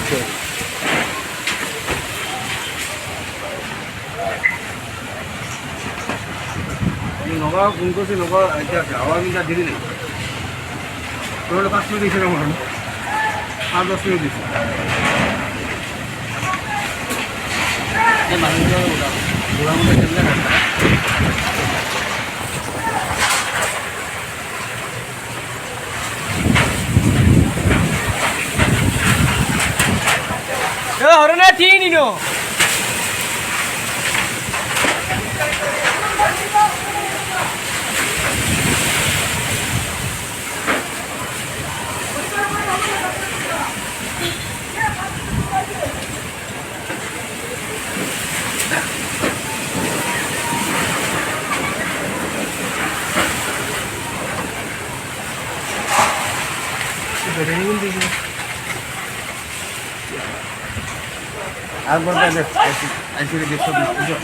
দিতে হবে। নগা ফোন করছি, নগা এতিয়া যাওয়া কিন্তু দিদি নেই, তোর 5 মিনিট দিয়েছে না, মনে 5-10 মিনিট দিচ্ছে। মানুষগুলো ঘোরা মধ্যে কেমনে হরনা ঠিক নিনো আর বলতে দেখ আইসি দেখছো বুঝছো